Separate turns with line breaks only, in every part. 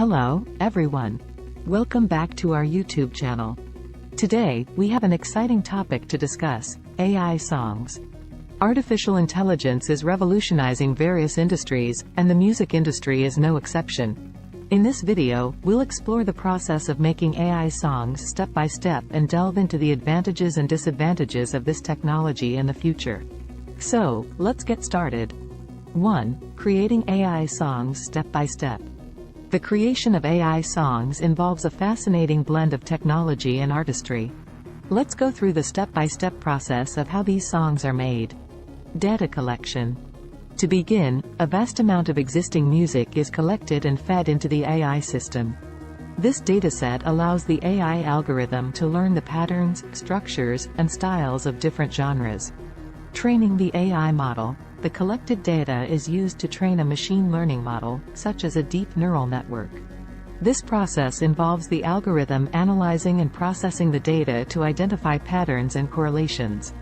Hello, everyone. Welcome back to our YouTube channel. Today, we have an exciting topic to discuss: AI songs. Artificial intelligence is revolutionizing various industries, and the music industry is no exception. In this video, we'll explore the process of making AI songs step by step and delve into the advantages and disadvantages of this technology in the future. So, let's get started. 1. Creating AI songs step by step. The creation of AI songs involves a fascinating blend of technology and artistry. Let's go through the step-by-step process of how these songs are made. Data collection. To begin, a vast amount of existing music is collected and fed into the AI system. This dataset allows the AI algorithm to learn the patterns, structures, and styles of different genres. Training the AI model. The collected data is used to train a machine learning model, such as a deep neural network. This process involves the algorithm analyzing and processing the data to identify patterns and correlations.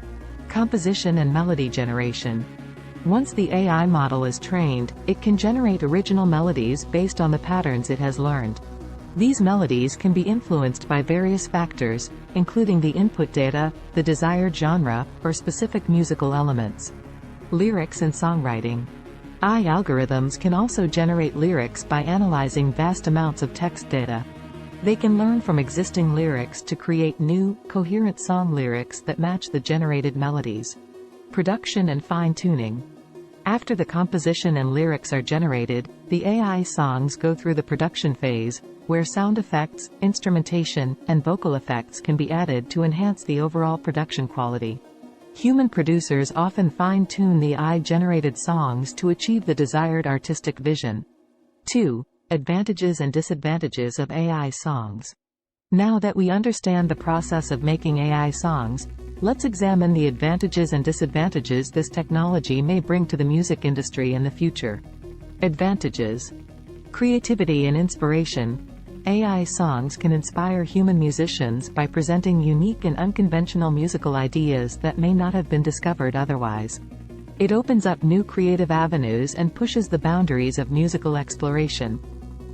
Composition and melody generation. Once the AI model is trained, it can generate original melodies based on the patterns it has learned. These melodies can be influenced by various factors, including the input data, the desired genre, or specific musical elements. Lyrics and songwriting. AI algorithms can also generate lyrics by analyzing vast amounts of text data. They can learn from existing lyrics to create new, coherent song lyrics that match the generated melodies. Production and fine-tuning. After the composition and lyrics are generated, the AI songs go through the production phase, where sound effects, instrumentation, and vocal effects can be added to enhance the overall production quality. Human producers often fine-tune the AI-generated songs to achieve the desired artistic vision. 2. Advantages and disadvantages of AI songs. Now that we understand the process of making AI songs, let's examine the advantages and disadvantages this technology may bring to the music industry in the future. Advantages. Creativity and inspiration. AI songs can inspire human musicians by presenting unique and unconventional musical ideas that may not have been discovered otherwise. It opens up new creative avenues and pushes the boundaries of musical exploration.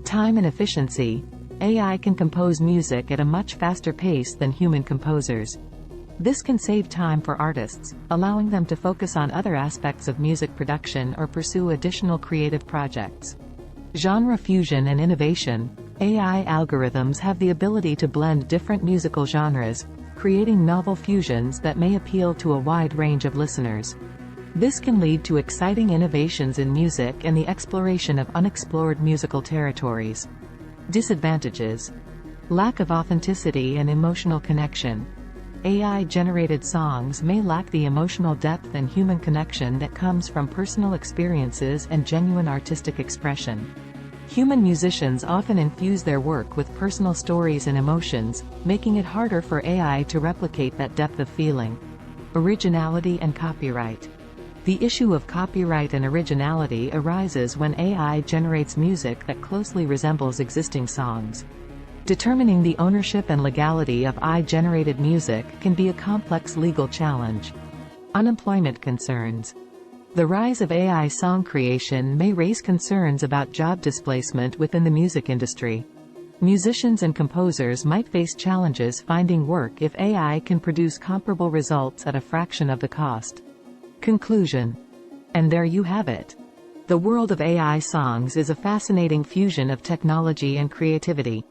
Time and efficiency. AI can compose music at a much faster pace than human composers. This can save time for artists, allowing them to focus on other aspects of music production or pursue additional creative projects. Genre fusion and innovation. AI algorithms have the ability to blend different musical genres, creating novel fusions that may appeal to a wide range of listeners. This can lead to exciting innovations in music and the exploration of unexplored musical territories. Disadvantages. Lack of authenticity and emotional connection. AI-generated songs may lack the emotional depth and human connection that comes from personal experiences and genuine artistic expression. Human musicians often infuse their work with personal stories and emotions, making it harder for AI to replicate that depth of feeling. Originality and copyright. The issue of copyright and originality arises when AI generates music that closely resembles existing songs. Determining the ownership and legality of AI-generated music can be a complex legal challenge. Unemployment concerns. The rise of AI song creation may raise concerns about job displacement within the music industry. Musicians and composers might face challenges finding work if AI can produce comparable results at a fraction of the cost. Conclusion. And there you have it. The world of AI songs is a fascinating fusion of technology and creativity.